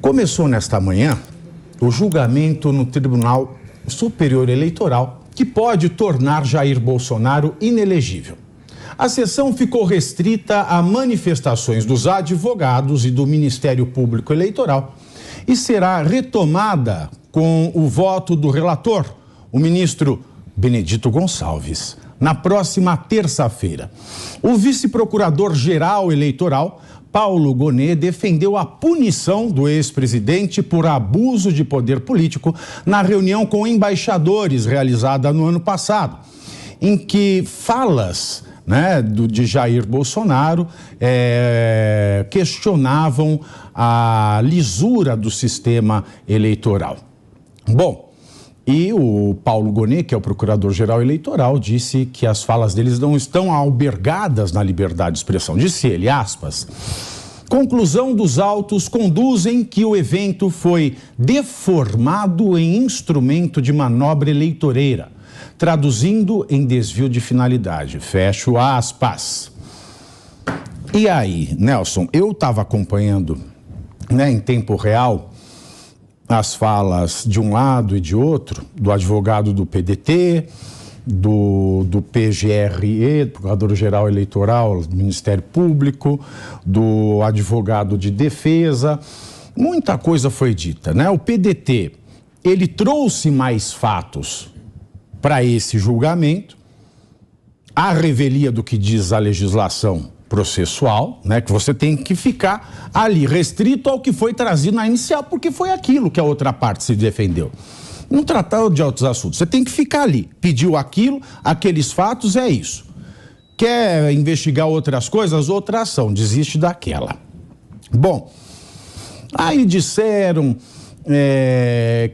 Começou nesta manhã o julgamento no Tribunal Superior Eleitoral que pode tornar Jair Bolsonaro inelegível. A sessão ficou restrita a manifestações dos advogados e do Ministério Público Eleitoral e será retomada com o voto do relator, o ministro Benedito Gonçalves, na próxima terça-feira. O vice-procurador-geral eleitoral, Paulo Gonet, defendeu a punição do ex-presidente por abuso de poder político na reunião com embaixadores realizada no ano passado, em que falas de Jair Bolsonaro questionavam a lisura do sistema eleitoral. Bom, e o Paulo Gonet, que é o procurador-geral eleitoral, disse que as falas deles não estão albergadas na liberdade de expressão. Disse ele, aspas, conclusão dos autos conduzem que o evento foi deformado em instrumento de manobra eleitoreira, traduzindo em desvio de finalidade. Fecho aspas. E aí, Nelson, eu estava acompanhando em tempo real as falas de um lado e de outro, do advogado do PDT, do PGRE, do Procurador-Geral Eleitoral, do Ministério Público, do advogado de defesa. Muita coisa foi dita, né? O PDT, ele trouxe mais fatos para esse julgamento, à revelia do que diz a legislação processual, né, que você tem que ficar ali restrito ao que foi trazido na inicial, porque foi aquilo que a outra parte se defendeu. Não tratar de outros assuntos, você tem que ficar ali, pediu aquilo, aqueles fatos, é isso. Quer investigar outras coisas, outra ação, desiste daquela. Bom, aí disseram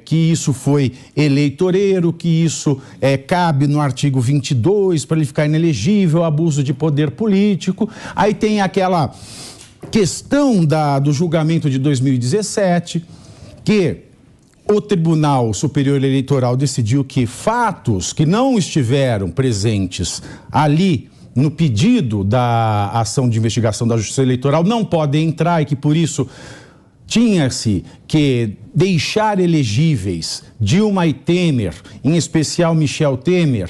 que isso foi eleitoreiro, que isso cabe no artigo 22 para ele ficar inelegível, abuso de poder político. Aí tem aquela questão do julgamento de 2017, que o Tribunal Superior Eleitoral decidiu que fatos que não estiveram presentes ali no pedido da ação de investigação da Justiça Eleitoral não podem entrar e que por isso tinha-se que deixar elegíveis Dilma e Temer, em especial Michel Temer,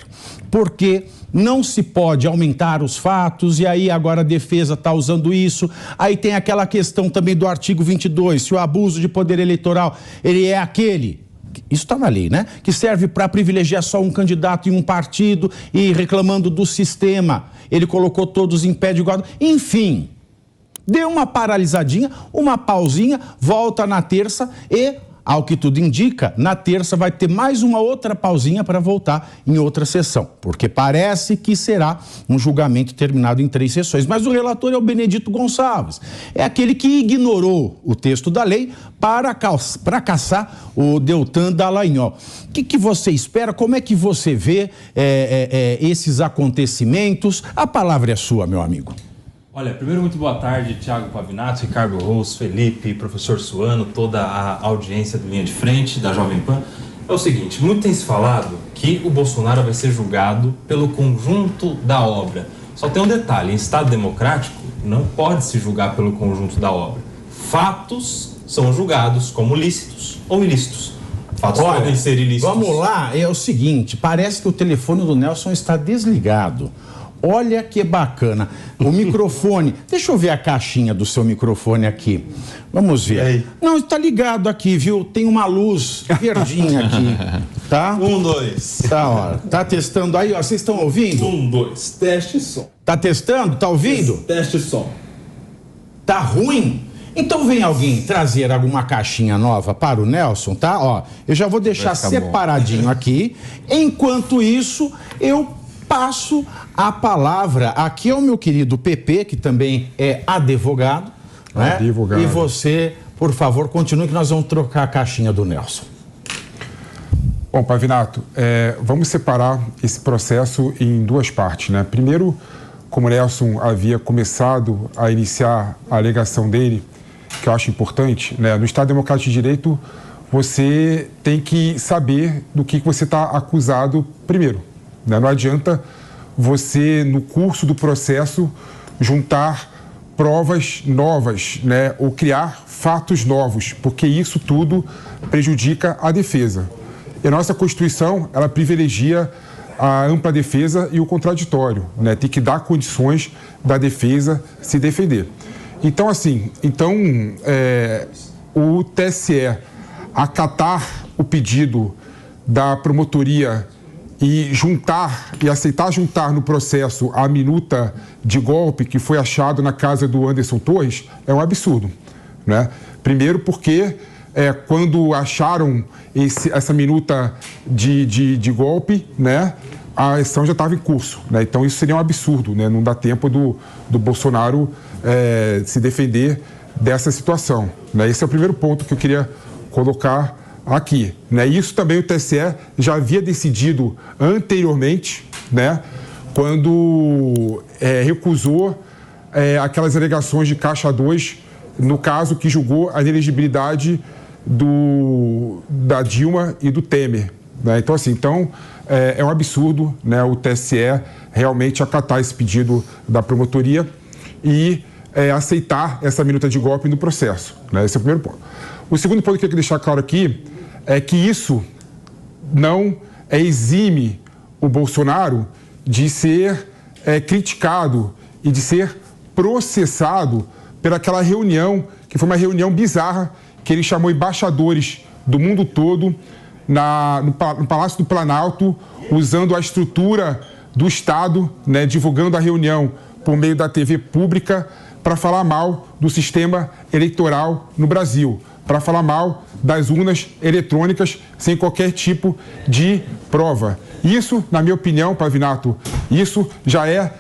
porque não se pode aumentar os fatos e aí agora a defesa está usando isso. Aí tem aquela questão também do artigo 22, se o abuso de poder eleitoral, ele é aquele, isso está na lei, né? Que serve para privilegiar só um candidato em um partido e reclamando do sistema. Ele colocou todos em pé de igualdade, enfim. Deu uma paralisadinha, uma pausinha, volta na terça e, ao que tudo indica, na terça vai ter mais uma outra pausinha para voltar em outra sessão, porque parece que será um julgamento terminado em 3 sessões. Mas o relator é o Benedito Gonçalves, é aquele que ignorou o texto da lei para caçar o Deltan Dallagnol. O que você espera? Como é que você vê esses acontecimentos? A palavra é sua, meu amigo. Olha, primeiro, muito boa tarde, Thiago Pavinato, Ricardo Rous, Felipe, professor Suano, toda a audiência do Linha de Frente, da Jovem Pan. É o seguinte, muito tem se falado que o Bolsonaro vai ser julgado pelo conjunto da obra. Só tem um detalhe, em Estado democrático não pode se julgar pelo conjunto da obra. Fatos são julgados como lícitos ou ilícitos. Fatos podem ser ilícitos. Vamos lá, é o seguinte, parece que o telefone do Nelson está desligado. Olha que bacana. O microfone, deixa eu ver a caixinha do seu microfone aqui. Vamos ver. Aí. Não, está ligado aqui, viu? Tem uma luz verdinha aqui, tá? 1, 2. Tá, ó. Tá testando aí, ó. Vocês estão ouvindo? 1, 2. Teste som. Tá testando? Tá ouvindo? Teste som. Tá ruim? Então vem alguém trazer alguma caixinha nova para o Nelson, tá? Ó, eu já vou deixar separadinho aqui. Enquanto isso, eu passo a palavra aqui ao meu querido PP, que também é advogado, né? Advogado. E você, por favor, continue que nós vamos trocar a caixinha do Nelson. Bom, Pavinato, vamos separar esse processo em 2 partes, né? Primeiro, como o Nelson havia começado a iniciar a alegação dele, que eu acho importante, né? No Estado Democrático de Direito, você tem que saber do que você está acusado primeiro. Não adianta você, no curso do processo, juntar provas novas, né, ou criar fatos novos, porque isso tudo prejudica a defesa. E a nossa Constituição, ela privilegia a ampla defesa e o contraditório, né? Tem que dar condições da defesa se defender. Então, assim, o TSE acatar o pedido da promotoria e aceitar juntar no processo a minuta de golpe que foi achado na casa do Anderson Torres é um absurdo, né? Primeiro porque quando acharam essa minuta de golpe, né, a ação já estava em curso, né? Então isso seria um absurdo, né? Não dá tempo do Bolsonaro se defender dessa situação, né? Esse é o primeiro ponto que eu queria colocar aqui, né? Isso também o TSE já havia decidido anteriormente, né? Quando recusou aquelas alegações de Caixa 2, no caso que julgou a inelegibilidade da Dilma e do Temer, né? Então, assim, é um absurdo, né, o TSE realmente acatar esse pedido da promotoria e aceitar essa minuta de golpe no processo, né? Esse é o primeiro ponto. O segundo ponto que eu queria deixar claro aqui é que isso não exime o Bolsonaro de ser criticado e de ser processado pelaquela reunião, que foi uma reunião bizarra, que ele chamou embaixadores do mundo todo no Palácio do Planalto, usando a estrutura do Estado, né, divulgando a reunião por meio da TV pública, para falar mal do sistema eleitoral no Brasil, para falar mal das urnas eletrônicas sem qualquer tipo de prova. Isso, na minha opinião, Pavinato, isso já é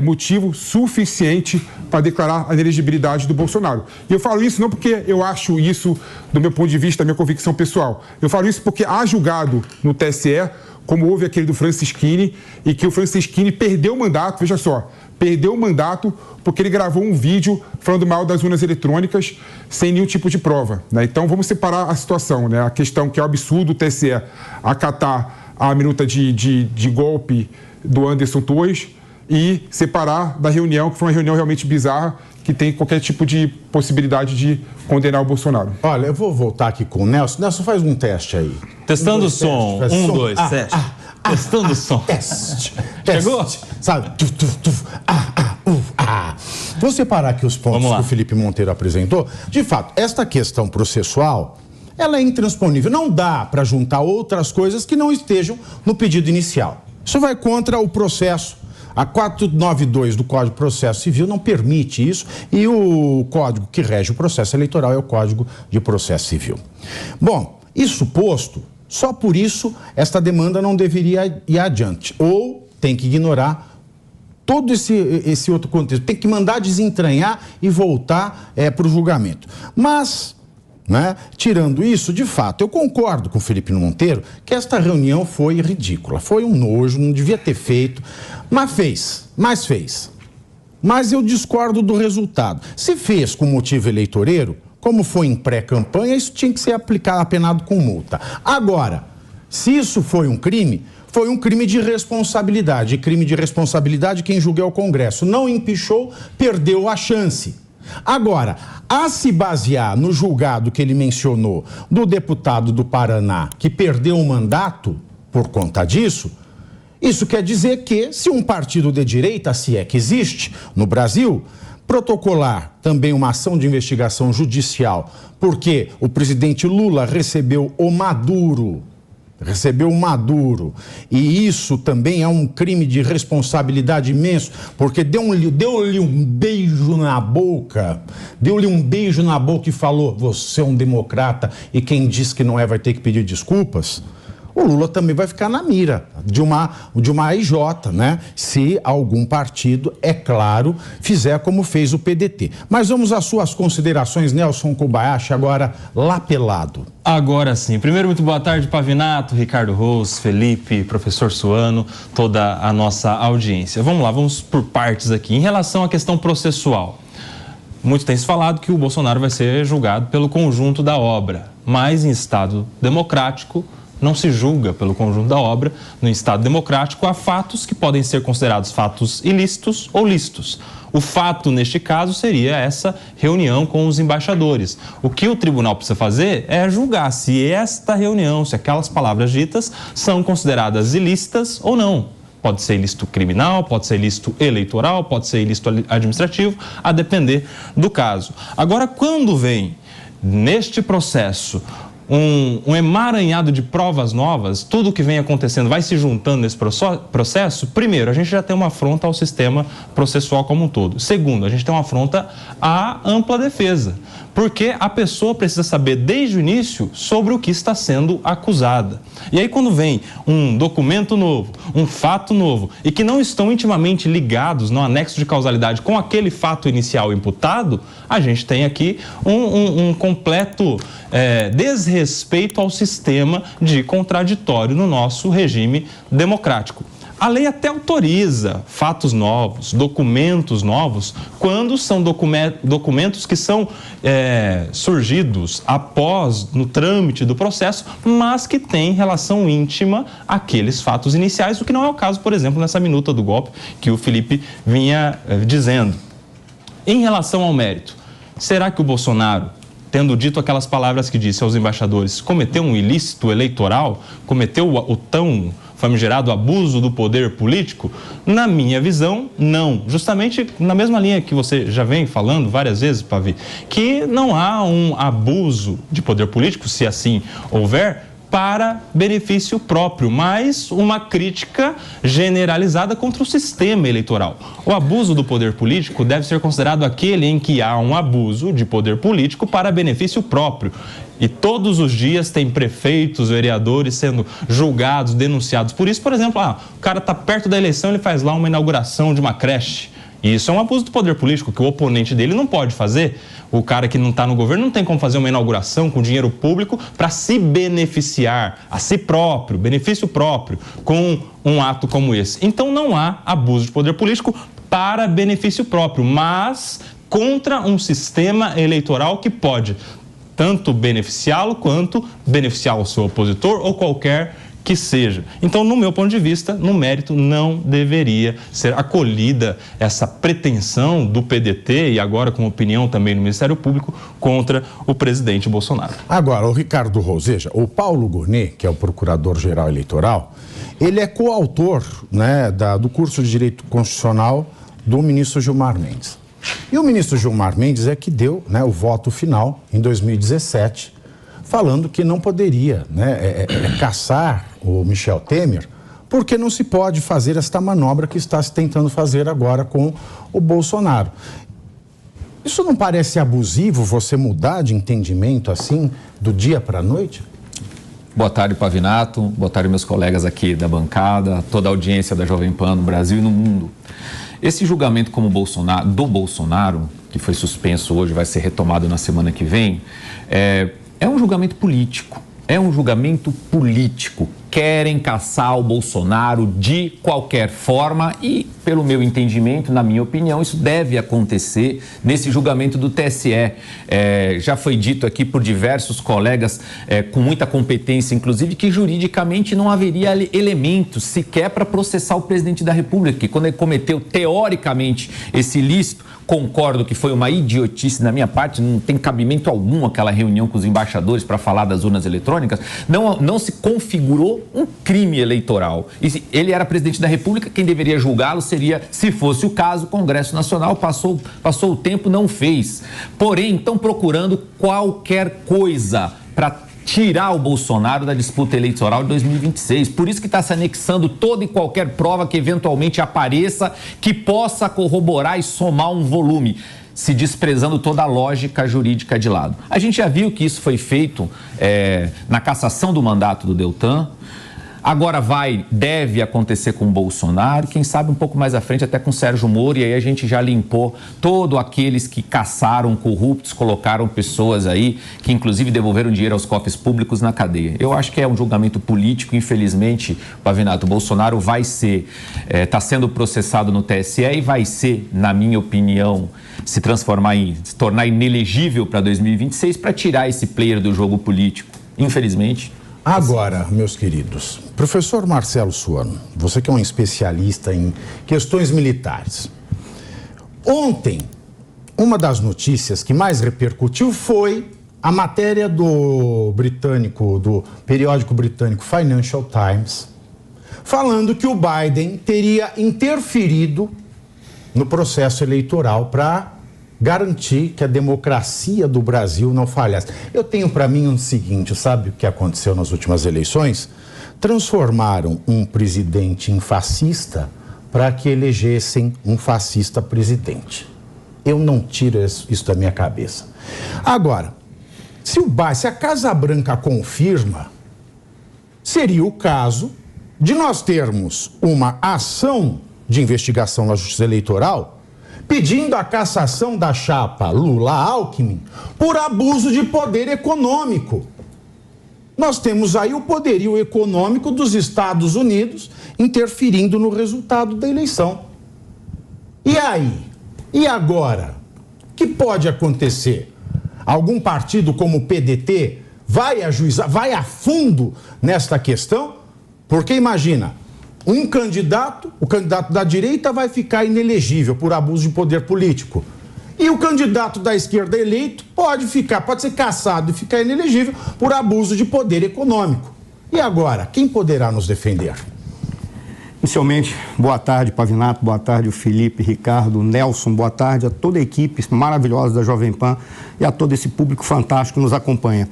motivo suficiente para declarar a inelegibilidade do Bolsonaro. E eu falo isso não porque eu acho isso do meu ponto de vista, da minha convicção pessoal. Eu falo isso porque há julgado no TSE, como houve aquele do Francisquini, e que o Francisquini perdeu o mandato, veja só, perdeu o mandato porque ele gravou um vídeo falando mal das urnas eletrônicas sem nenhum tipo de prova, né? Então vamos separar a situação, né? A questão que é o absurdo o TSE acatar a minuta de golpe do Anderson Torres e separar da reunião, que foi uma reunião realmente bizarra, que tem qualquer tipo de possibilidade de condenar o Bolsonaro. Olha, eu vou voltar aqui com o Nelson. Nelson, faz um teste aí. Testando o som. Teste. 1, 2, teste. Testando o som. Teste. Chegou? Sabe? Vou separar aqui os pontos que o Felipe Monteiro apresentou. De fato, esta questão processual, ela é intransponível. Não dá para juntar outras coisas que não estejam no pedido inicial. Isso vai contra o processo. A 492 do Código de Processo Civil não permite isso e o código que rege o processo eleitoral é o Código de Processo Civil. Bom, isso posto, só por isso esta demanda não deveria ir adiante. Ou tem que ignorar todo esse outro contexto. Tem que mandar desentranhar e voltar para o julgamento. Mas, né, tirando isso, de fato, eu concordo com o Felipe Monteiro que esta reunião foi ridícula. Foi um nojo, não devia ter feito, mas fez. Mas eu discordo do resultado. Se fez com motivo eleitoreiro, como foi em pré-campanha, isso tinha que ser aplicado, apenado com multa. Agora, se isso foi um crime de responsabilidade. E crime de responsabilidade, quem julga é o Congresso. Não empichou, perdeu a chance. Agora, a se basear no julgado que ele mencionou do deputado do Paraná, que perdeu o mandato por conta disso, isso quer dizer que, se um partido de direita, se é que existe no Brasil, protocolar também uma ação de investigação judicial, porque o presidente Lula recebeu o Maduro, e isso também é um crime de responsabilidade imenso, porque deu-lhe um beijo na boca e falou, você é um democrata e quem diz que não é vai ter que pedir desculpas. O Lula também vai ficar na mira de uma AIJ, né? Se algum partido, é claro, fizer como fez o PDT. Mas vamos às suas considerações, Nelson Kobayashi, agora lá pelado. Agora sim. Primeiro, muito boa tarde, Pavinato, Ricardo Rose, Felipe, professor Suano, toda a nossa audiência. Vamos lá, vamos por partes aqui. Em relação à questão processual, muito tem se falado que o Bolsonaro vai ser julgado pelo conjunto da obra, mas em Estado democrático não se julga pelo conjunto da obra. No Estado democrático, há fatos que podem ser considerados fatos ilícitos ou lícitos. O fato, neste caso, seria essa reunião com os embaixadores. O que o tribunal precisa fazer é julgar se esta reunião, se aquelas palavras ditas são consideradas ilícitas ou não. Pode ser ilícito criminal, pode ser ilícito eleitoral, pode ser ilícito administrativo, a depender do caso. Agora, quando vem neste processo um emaranhado de provas novas, tudo que vem acontecendo vai se juntando nesse processo. Primeiro, a gente já tem uma afronta ao sistema processual como um todo. Segundo, a gente tem uma afronta à ampla defesa, porque a pessoa precisa saber desde o início sobre o que está sendo acusada. E aí, quando vem um documento novo, um fato novo, e que não estão intimamente ligados no anexo de causalidade com aquele fato inicial imputado, a gente tem aqui um completo desrespeito ao sistema de contraditório no nosso regime democrático. A lei até autoriza fatos novos, documentos novos, quando são documentos que são surgidos após, no trâmite do processo, mas que têm relação íntima àqueles fatos iniciais, o que não é o caso, por exemplo, nessa minuta do golpe que o Felipe vinha dizendo. Em relação ao mérito, será que o Bolsonaro, tendo dito aquelas palavras que disse aos embaixadores, cometeu um ilícito eleitoral, cometeu o tão famigerado abuso do poder político? Na minha visão, não. Justamente na mesma linha que você já vem falando várias vezes, Pavi, que não há um abuso de poder político, se assim houver, para benefício próprio, mas uma crítica generalizada contra o sistema eleitoral. O abuso do poder político deve ser considerado aquele em que há um abuso de poder político para benefício próprio. E todos os dias tem prefeitos, vereadores sendo julgados, denunciados por isso. Por exemplo, o cara está perto da eleição, ele faz lá uma inauguração de uma creche. E isso é um abuso do poder político, que o oponente dele não pode fazer. O cara que não está no governo não tem como fazer uma inauguração com dinheiro público para se beneficiar a si próprio, benefício próprio, com um ato como esse. Então não há abuso de poder político para benefício próprio, mas contra um sistema eleitoral que pode tanto beneficiá-lo quanto beneficiar o seu opositor ou qualquer que seja. Então, no meu ponto de vista, no mérito, não deveria ser acolhida essa pretensão do PDT e agora com opinião também no Ministério Público contra o presidente Bolsonaro. Agora, o Ricardo Roseja, o Paulo Gonet, que é o Procurador-Geral Eleitoral, ele é coautor, do curso de Direito Constitucional do ministro Gilmar Mendes. E o ministro Gilmar Mendes é que deu o voto final em 2017, falando que não poderia caçar o Michel Temer, porque não se pode fazer esta manobra que está se tentando fazer agora com o Bolsonaro. Isso não parece abusivo, você mudar de entendimento assim, do dia para a noite? Boa tarde, Pavinato. Boa tarde, meus colegas aqui da bancada, toda a audiência da Jovem Pan no Brasil e no mundo. Esse julgamento do Bolsonaro, que foi suspenso hoje, vai ser retomado na semana que vem, é um julgamento político. É um julgamento político. Querem caçar o Bolsonaro de qualquer forma e, pelo meu entendimento, na minha opinião, isso deve acontecer nesse julgamento do TSE. Já foi dito aqui por diversos colegas com muita competência, inclusive, que juridicamente não haveria elementos sequer para processar o presidente da República, que quando ele cometeu, teoricamente, esse ilícito, concordo que foi uma idiotice da minha parte, não tem cabimento algum aquela reunião com os embaixadores para falar das urnas eletrônicas, não se configurou um crime eleitoral. E ele era presidente da República, quem deveria julgá-lo seria, se fosse o caso, o Congresso Nacional, passou o tempo, não fez. Porém, estão procurando qualquer coisa para tirar o Bolsonaro da disputa eleitoral de 2026. Por isso que está se anexando toda e qualquer prova que eventualmente apareça, que possa corroborar e somar um volume, se desprezando toda a lógica jurídica de lado. A gente já viu que isso foi feito na cassação do mandato do Deltan. Agora deve acontecer com o Bolsonaro, quem sabe um pouco mais à frente até com o Sérgio Moro, e aí a gente já limpou todos aqueles que caçaram corruptos, colocaram pessoas aí que inclusive devolveram dinheiro aos cofres públicos na cadeia. Eu acho que é um julgamento político, infelizmente, Pavinato, Bolsonaro está sendo processado no TSE e vai ser, na minha opinião, se tornar inelegível para 2026 para tirar esse player do jogo político, infelizmente. Agora, meus queridos, professor Marcelo Suano, você que é um especialista em questões militares. Ontem, uma das notícias que mais repercutiu foi a matéria do periódico britânico Financial Times, falando que o Biden teria interferido no processo eleitoral para garantir que a democracia do Brasil não falhasse. Eu tenho para mim o seguinte, sabe o que aconteceu nas últimas eleições? Transformaram um presidente em fascista para que elegessem um fascista presidente. Eu não tiro isso da minha cabeça. Agora, se a Casa Branca confirma, seria o caso de nós termos uma ação de investigação na Justiça Eleitoral pedindo a cassação da chapa Lula-Alckmin por abuso de poder econômico. Nós temos aí o poderio econômico dos Estados Unidos interferindo no resultado da eleição. E aí? E agora? O que pode acontecer? Algum partido como o PDT vai ajuizar, vai a fundo nesta questão? Porque imagina, o candidato da direita vai ficar inelegível por abuso de poder político. E o candidato da esquerda eleito pode ser cassado e ficar inelegível por abuso de poder econômico. E agora, quem poderá nos defender? Inicialmente, boa tarde, Pavinato, boa tarde, o Felipe, Ricardo, Nelson, boa tarde a toda a equipe maravilhosa da Jovem Pan e a todo esse público fantástico que nos acompanha.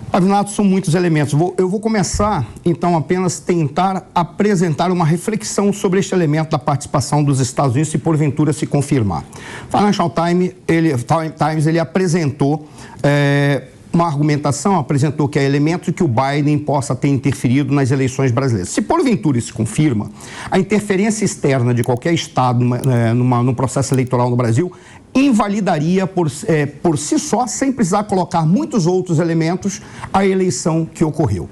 Pavinato, são muitos elementos. Eu vou começar, então, apenas tentar apresentar uma reflexão sobre este elemento da participação dos Estados Unidos, se porventura se confirmar. Financial Times, ele apresentou uma argumentação, apresentou que há elementos que o Biden possa ter interferido nas eleições brasileiras. Se porventura isso se confirma, a interferência externa de qualquer Estado num processo eleitoral no Brasil invalidaria por si só, sem precisar colocar muitos outros elementos, a eleição que ocorreu.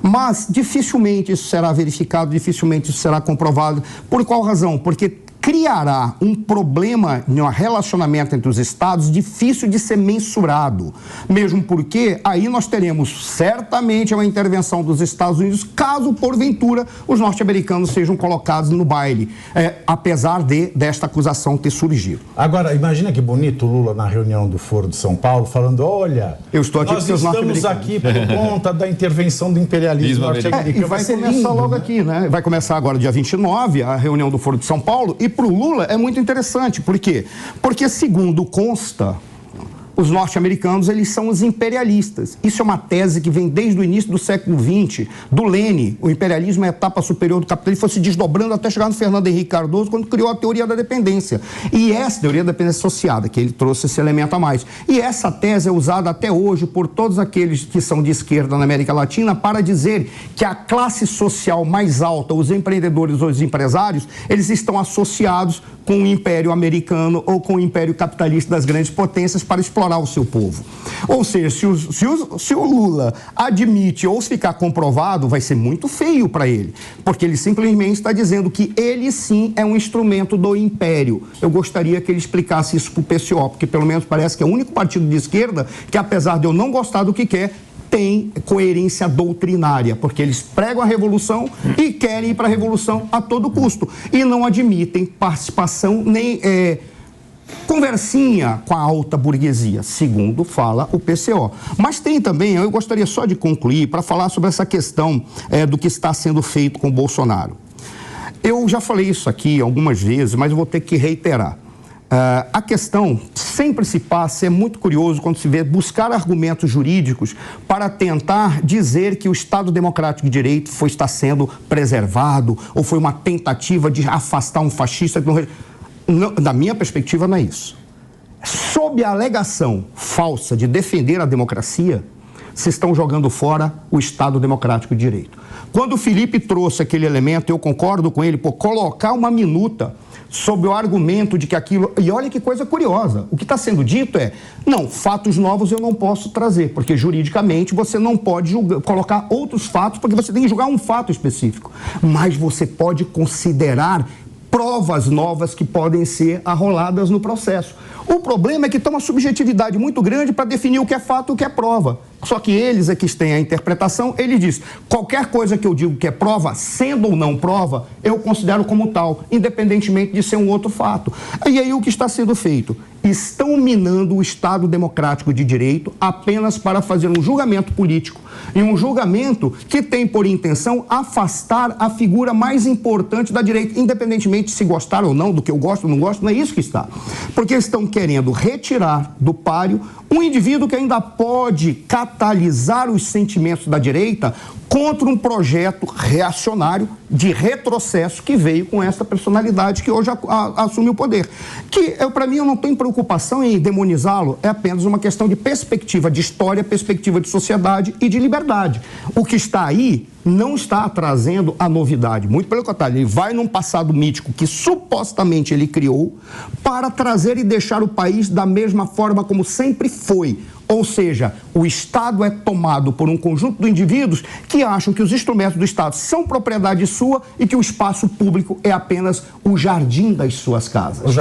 Mas dificilmente isso será verificado, dificilmente isso será comprovado. Por qual razão? Porque criará um problema no relacionamento entre os estados difícil de ser mensurado, mesmo porque aí nós teremos certamente uma intervenção dos Estados Unidos caso, porventura, os norte-americanos sejam colocados no baile, apesar desta acusação ter surgido. Agora, imagina que bonito o Lula na reunião do Foro de São Paulo, falando, olha, eu estou aqui nós estamos aqui por conta da intervenção do imperialismo norte-americano. E vai começar logo aqui, né? Vai começar agora dia 29, a reunião do Foro de São Paulo, e para o Lula é muito interessante. Por quê? Porque, segundo consta, os norte-americanos, eles são os imperialistas. Isso é uma tese que vem desde o início do século XX, do Lênin. O imperialismo é a etapa superior do capitalismo, foi se desdobrando até chegar no Fernando Henrique Cardoso, quando criou a teoria da dependência. E essa teoria da dependência associada, que ele trouxe esse elemento a mais. E essa tese é usada até hoje por todos aqueles que são de esquerda na América Latina para dizer que a classe social mais alta, os empreendedores ou os empresários, eles estão associados com o Império Americano ou com o Império Capitalista das grandes potências para explorar o seu povo. Ou seja, se o Lula admite ou se ficar comprovado, vai ser muito feio para ele, porque ele simplesmente está dizendo que ele sim é um instrumento do Império. Eu gostaria que ele explicasse isso para o PCO, porque pelo menos parece que é o único partido de esquerda que, apesar de eu não gostar do que quer, tem coerência doutrinária, porque eles pregam a revolução e querem ir para a revolução a todo custo. E não admitem participação nem conversinha com a alta burguesia, segundo fala o PCO. Mas tem também, eu gostaria só de concluir, para falar sobre essa questão do que está sendo feito com o Bolsonaro. Eu já falei isso aqui algumas vezes, mas eu vou ter que reiterar. A questão sempre se passa, é muito curioso quando se vê buscar argumentos jurídicos para tentar dizer que o Estado Democrático de Direito está sendo preservado ou foi uma tentativa de afastar um fascista. Da minha perspectiva, não é isso. Sob a alegação falsa de defender a democracia, se estão jogando fora o Estado Democrático de Direito. Quando o Felipe trouxe aquele elemento, eu concordo com ele, por colocar uma minuta sob o argumento de que aquilo... E olha que coisa curiosa, o que está sendo dito é, não, fatos novos eu não posso trazer, porque juridicamente você não pode colocar outros fatos, porque você tem que julgar um fato específico, mas você pode considerar provas novas que podem ser arroladas no processo. O problema é que tem uma subjetividade muito grande para definir o que é fato e o que é prova. Só que eles é que têm a interpretação. Ele diz, qualquer coisa que eu digo que é prova, sendo ou não prova, eu considero como tal, independentemente de ser um outro fato. E aí o que está sendo feito? Estão minando o Estado democrático de direito apenas para fazer um julgamento político e um julgamento que tem por intenção afastar a figura mais importante da direita, independentemente de se gostar ou não, do que eu gosto ou não gosto, não é isso que está. Porque estão querendo retirar do páreo um indivíduo que ainda pode catalisar os sentimentos da direita contra um projeto reacionário de retrocesso que veio com essa personalidade que hoje assume o poder. Que, para mim, eu não tenho preocupação em demonizá-lo, é apenas uma questão de perspectiva de história, perspectiva de sociedade e de liberdade. O que está aí não está trazendo a novidade, muito pelo contrário, ele vai num passado mítico que supostamente ele criou para trazer e deixar o país da mesma forma como sempre foi. Ou seja, o Estado é tomado por um conjunto de indivíduos que acham que os instrumentos do Estado são propriedade sua e que o espaço público é apenas o jardim das suas casas.